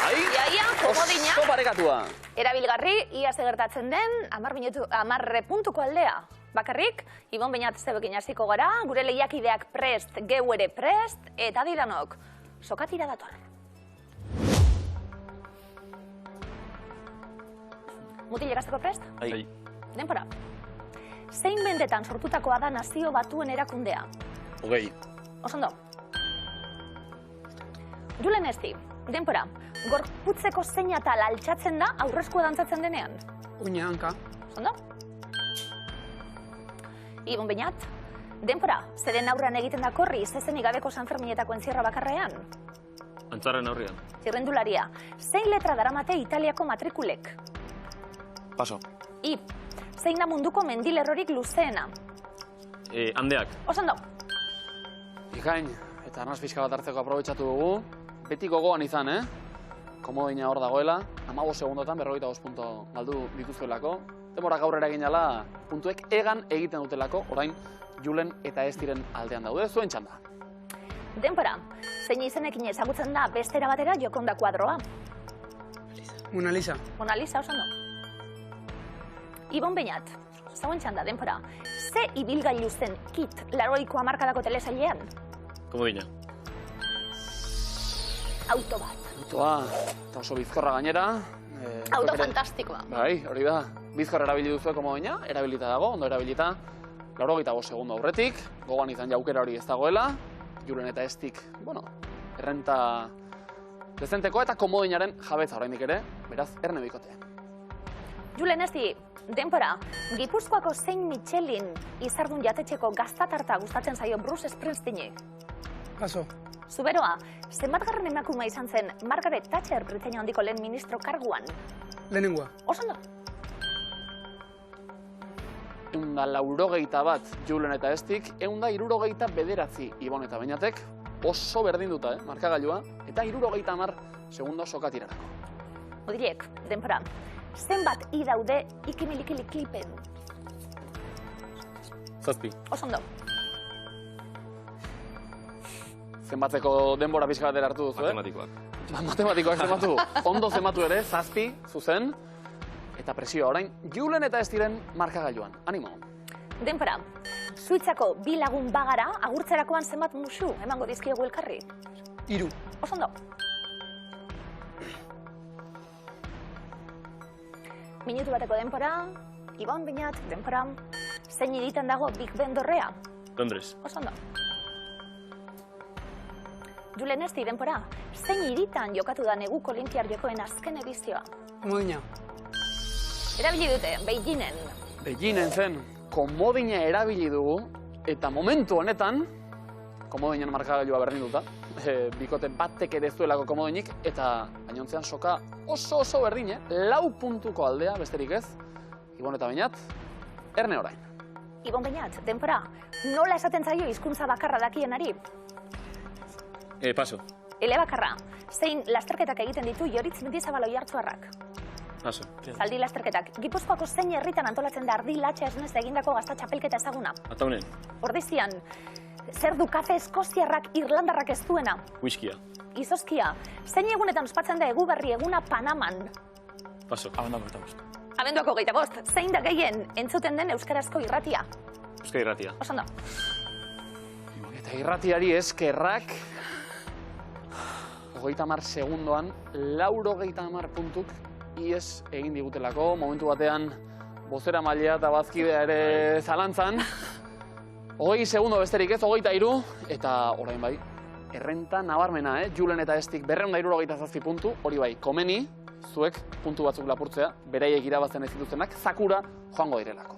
Bai. Iaia, komodina. Oso parekatua. Erabilgarri, ia ze gertatzen den, 10 puntuko aldea. Bakarrik, Ibon Beñat zebekin hasiko gara, gure lehiakideak prest, geu ere prest, eta didanok, sokatira dator. Mutilek hasteko prest? Bai. Denpora. Zein mendetan sortutakoa da Nazio Batuen erakundea? 20. Osondo. Julen Esti, denpora. Gorputzeko zein atal altxatzen da aurreskua dantzatzen denean? Uña, hanka. Osondo. Ibon Beñat, denpora. Zeren aurrean egiten da korri, zezenik gabeko Sanferminetako entzierra bakarrean? Antzarren aurrian. Txirrendularia. Zein letra daramate Italiako matrikulek? paso. I. Zein da munduko mendilerrorik luzeena? Handeak. Osondo. Ikain, eta arnaz pixka bat hartzeko aprobetxatu dugu. Beti gogoan izan, Komodina hor dagoela, 15 segundotan 45 punto galdu dituzuelako. Demora gaur eragin jala, puntuek egan egiten dutelako, orain Julen eta Estiren aldean daude, zuen txanda. Denpora. Zein izenekin ezagutzen da bestera batera Jokonda kuadroa? Mona Lisa. Mona Lisa, osondo. Ibon Beñat, zauen txanda, denpora. Ze ibilgailu zen KIT 80ko hamarkadako telesailean? Komodina. auto bat. Autoa, eta oso bizkorra gainera. Auto fantastikoa. Bai, hori da. Bizkorra erabili duzue komodoina, erabilita dago, ondo erabilita. 85 segundo aurretik, gogoan izan jaukera hori ez dagoela. Julen eta Estik, bueno, errenta dezentekoa eta komodoinaren jabetza oraindik ere, beraz, erne bikote. Julen Esti, denpora, Gipuzkoako zein Michelin izardun jatetxeko gaztatarta gustatzen zaio Bruce Springsteeni? Paso. Zuberoa, zenbatgarren emakume izan zen Margaret Thatcher Britainia handiko lehen ministro karguan? Lehenengoa. Oso ondo. 181 Julen eta Estik, 169 Ibon eta Beñatek, oso berdinduta, markagailua, eta 70 segundo sokatirarako. Odilek, denpora, zenbat i daude ikimilikili klipen? 7. Oso ondo. Zenbatzeko denbora pixka batera hartu duzu, Matematikoak. Matematikoak zenbatu. Ondo zenbatu ere, 7, zuzen. Eta presioa orain, Julen eta Estiren markagailuan. Animo. Denpora, Suitzako bi lagun bagara, agurtzerakoan zenbat musu emango dizkiegu elkarri? 3. Oso ondo. Minutu bateko denpora, Ibon Beñat, denpora, zein hiritan dago Big Ben dorrea? Londres. Oso ondo. Julen Esti, denpora, zein hiritan jokatu da neguko Olinpiar Jokoen azken edizioa? Komodina. Erabili dute, Beijingen. Beijingen zen, komodina erabili dugu, eta momentu honetan, komodinen markagailua berdinduta, bikote batek ere ez duelako komodinik, eta gainontzean soka oso berdine, 4 puntuko aldea, besterik ez, Ibon eta Beñat, erne orain. Ibon Beñat, denpora, nola esaten zaio hizkuntza bakarra dakienari? Paso. Elebakarra, zein lasterketak egiten ditu Joritz Mendizabal Oiartzuarrak? Paso. Zaldi lasterketak, Gipuzkoako zein herritan antolatzen da ardi latxa esnez egindako gazta txapelketa ezaguna? Ataunen. Ordizian, zer du kafe eskoziarrak Irlandarrak ez duena? Whiskia. Izozkia, zein egunetan ospatzen da eguberri eguna Panaman? Paso. Abenduako 25, zein da gehien entzuten den euskarazko irratia? Euskadi Irratia. Oso ondo. Eta irratiari eskerrak, 30 segundoan, 80 puntuk ies egin digutelako. Momentu batean, bozera mailea eta bazkidea ere zalantzan. 20 segundo besterik ez, 23, eta orain bai, errenta nabarmena, Julen eta Estik 267 puntu, hori bai, komeni, zuek puntu batzuk lapurtzea, beraiek irabazten ez dituztenak, zakura joango direlako.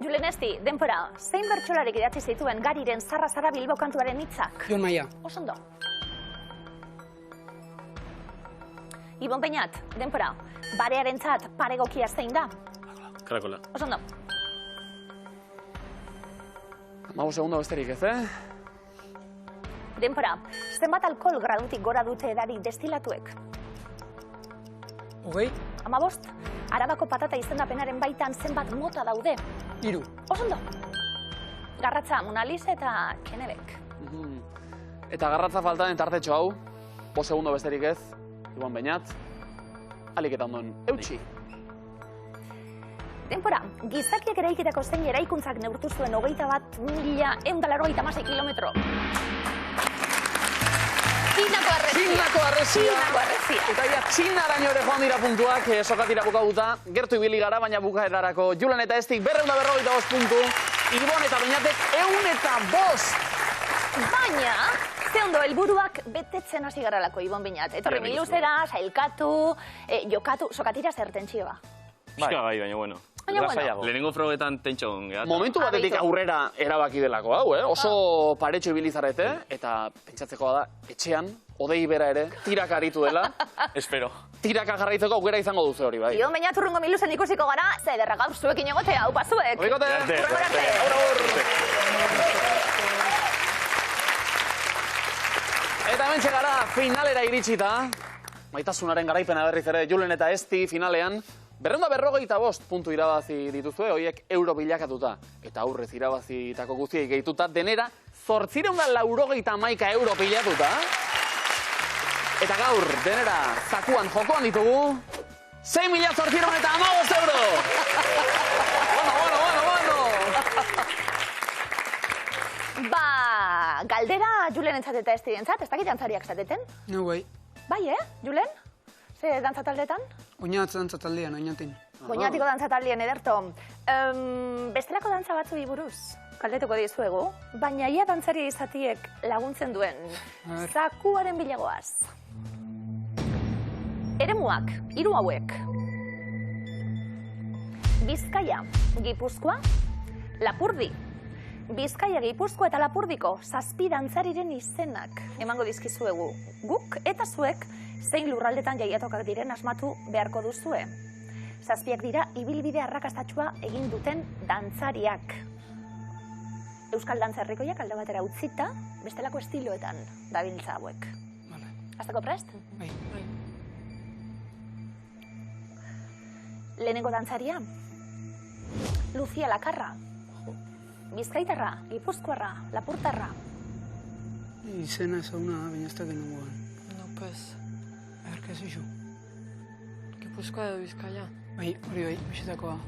Julen Esti, denpora, zein bertsolarik idatzi zituen Gariren Zarra Bilbao kantuaren hitzak? Jon Maia. Oso ondo. Ibon Beñat, denpora, barearentzat paregokia zein da? Karakola. Oso ondo. 15 segundo besterik ez, Denpora, zenbat alkohol gradutik gora dute edari destilatuek? 20. 15, Arabako patata izendapenaren baitan zenbat mota daude? 3. Oso ondo. Garratza, Mona Lisa eta Kenebek. Eta garratza faltan tartetxo hau, 5 segundo besterik ez, Ibon Beñat, alik eta ondoen eutxi. Denpora, gizakiek eraikitako zein eraikuntzak neurtu zuen 21.186 kilometro. Txinako arrezia. Eta ja, Txinaraino ere joan dira puntuak, sokatira bukatuta, gertu ibili gara, baina bukaerarako Julen eta Estik 245 puntu, Ibon eta Beñatek 105. Baina, ze ondo, helburuak betetzen hasi garalako, Ibon Beñat. Etorri miluzera, sailkatu, jokatu, sokatira zer tentsioa. Pixka bai, baina bueno. Baina bueno. Lehenengo frogetan tentxon gehat. Momentu batetik aurrera erabaki delako hau, oso paretxo ibilizarete, eta pentsatzekoa da, etxean, odei bera ere, tiraka aritu dela. Espero. Tiraka jarraitzeko aukera izango duzu hori, bai. Ibon Beñat urrungo miluzen ikusiko gara, ze derra gaur zuekin egotea, upa zuek. Oikote! Urrungo arte! Eta hemen gara finalera iritsita, maitasunaren garaipena berriz ere, Julen eta Esti finalean, 245 puntu irabazi dituzue, horiek euro bilakatuta. Eta aurrez irabazitako guztiei gehituta, denera 891 euro pilatuta. Eta gaur, denera, zakuan jokoan ditugu, 6.815 euro! Bueno! Ba, galdera Julen entzat eta ez direntzat, ez dakit dantzariak zateten? Neu bai. Bai, Julen? Ze dantzataldetan? Oinatz dantzataldean, oinatin. Oinatiko dantzataldien ederto. Bestelako dantza batzu buruz galdetuko dizuegu, baina ia dantzaria izatiek laguntzen duen zakuaren bilagoaz. Eremuak, 3 hauek. Bizkaia, Gipuzkoa, Lapurdi. Bizkaia, Gipuzkoa eta Lapurdiko 7 dantzariren izenak emango dizkizuegu. Guk eta zuek zein lurraldetan jaiatokak diren asmatu beharko duzue. 7 dira ibilbide arrakastatsua egin duten dantzariak. Euskal dantza herrikoiak alde batera utzita, bestelako estiloetan dabiltza hauek. Hasteko prest? Bai. Lehenengo dantzaria, Lucia Lakarra. Bizkaitarra, Gipuzkoarra, Lapurtarra. Izena ezauna, baina ez dakit nengoan. No, pues, A ber, ¿qué es eso? Gipuzkoa edo Bizkaia. Bai, hori bai, bisitakoa.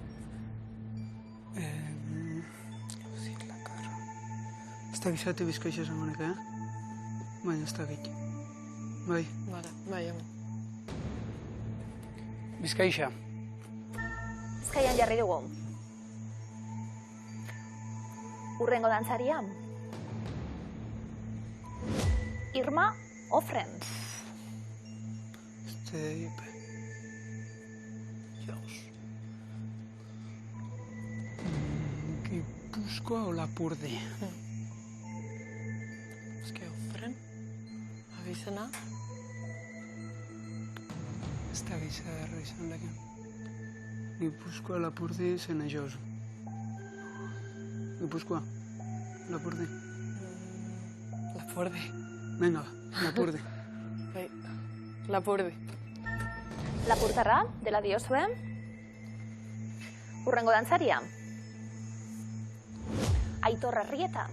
Lucia Lakarra. Ez dakit zate Bizkaia esango neka, baina ez dakit. Bai. Bai, hemen. Bizkaia. Bizkaian jarri dugu. Urrengo dantzaria, Irma Ofren. Gipuzkoa o Lapurdi? Eske, Ofren? Abizena? Ez da gizarra izan leken. Gipuzkoa, Lapurdi, zena jozu. Gipuzkoa, Lapurdi. Lapurdi. Venga, Lapurdi. Bai, Lapurdi. Lapurtarra, dela diozue. Urrengo dantzaria, Aitor Arrieta.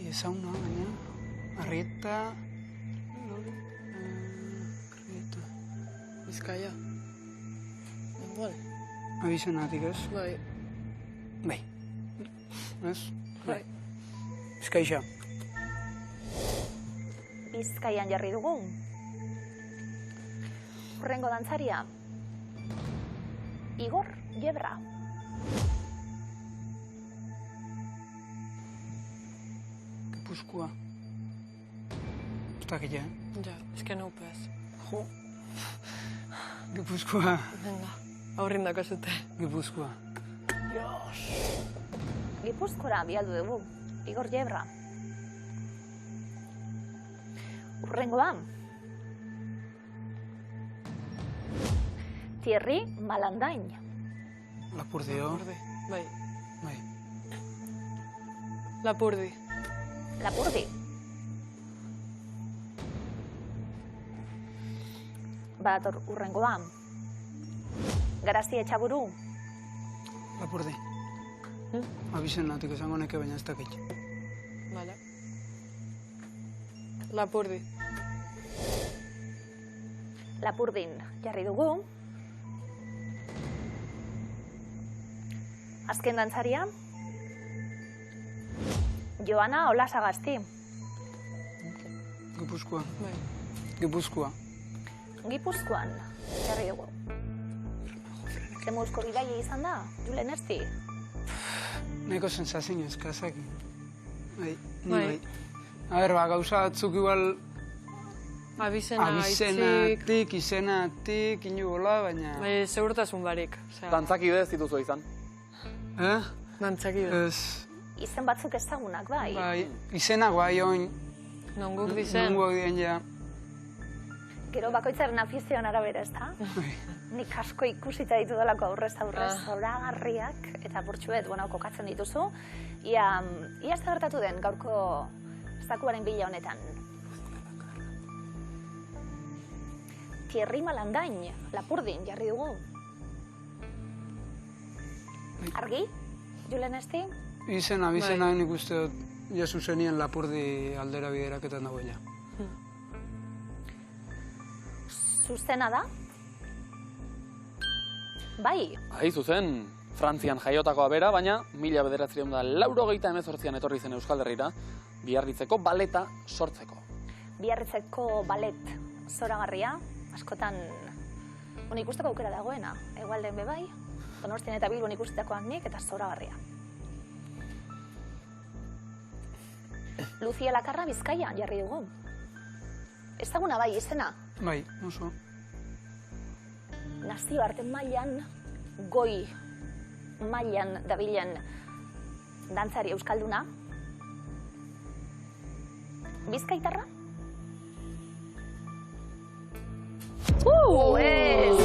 Ezauna, baina, Arrieta... Arrieta... Bizkaia. Igual. Abizenatik ez? Bai. Bai. Ez? Bai. Bizkaia. Bizkaian jarri dugu. Urrengo dantzaria, Igor Yebra. Gipuzkoa. Ez dakit, Ja, eske no pues. Jo. Gipuzkoa. Venga, aurrin dakazute. Gipuzkoa. Gipuzkora bialdu dugu, Igor Yebra. Urrengoa, Thierry Malandain. Lapurdio. Lapurdi. Bai. Bai. Lapurdi. Lapurdi. Badator urrengoa, Garazi Etxaburu. Lapurdi. Abizenatik esango neke, baina ez dakit. Vale. Lapurdi. Lapurdin jarri dugu. Azken dantzaria, Joana Olasagasti. Gipuzkoa. Bai. Gipuzkoa. Gipuzkoan jarri dugu. Zemuzko bidaia izan da, Julen Esti? Neko sensazio eskazak. Bai, ni Bai. bai. A ber, gauza batzuk igual Abizena, itzik. abizenatik, izenatik, inugola, baina... Bai, segurtasun barik. Osea, Dantzakide ez dituzu izan. dantzakide. Ez, Izen batzuk ezagunak, bai. bai, izenak bai oin, Nonguk dizen. nungo dien ja. Gero bakoitzaren afizioan arabera, ez da? Nik asko ikusita ditu dalako aurrez zoragarriak, eta burtsuet, kokatzen dituzu. Ia ez da gertatu den gaurko zakuaren bila honetan. Thierry Malandain, Lapurdin, jarri dugu. Argi? Julen Esti? Izen abizena nik uste dut, ja zuzenien Lapurdi aldera bideraketan dago ja. Zuzena da? Bai, Zuzen, Frantzian jaiotakoa bera, baina 1988an etorri zen Euskal Herrira, Biarritzeko baleta sortzeko. Biarritzeko balet zoragarria, askotan ikusteko aukera dagoena, egualden bebai, Donostian eta Bilbon ikustetakoak nik eta zoragarria. Lucia Lakarra Bizkaian jarri dugu. Ezaguna bai izena? Bai, oso. Nazioarte mailan, goi mailan dabilen dantzari euskalduna. Bizkaitarra? Ez!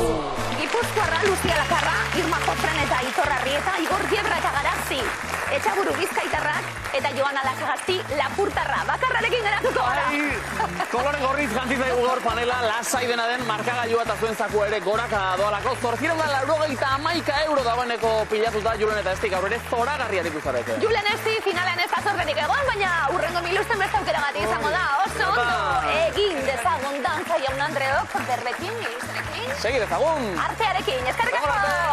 Gipuzkoarra Lucia Lakarra, Irma Jofren eta Aitor Arrieta, Igor Giebra eta Garazi, Etxaburu Bizkaitarrak eta Joana Lasagasti Lapurtarra. Bakarrarekin geratuko gara! Kolore gorriz jantzi zaigu gaur panela, lasai dena den markagailua eta zuen zakua ere goraka doalako. 491 euro dagoeneko pilatuta Julen eta Esti gaur ere zoragarriak ikusarete. Julen Esti finalean ez azorrenik egon, baina urrengo milusten beste aukeragatik izango da. Oso ondo egin dezagun dantza jaun Andreok berbekin, milustenekin. Segi dezagun! Artearekin, eskerrik asko!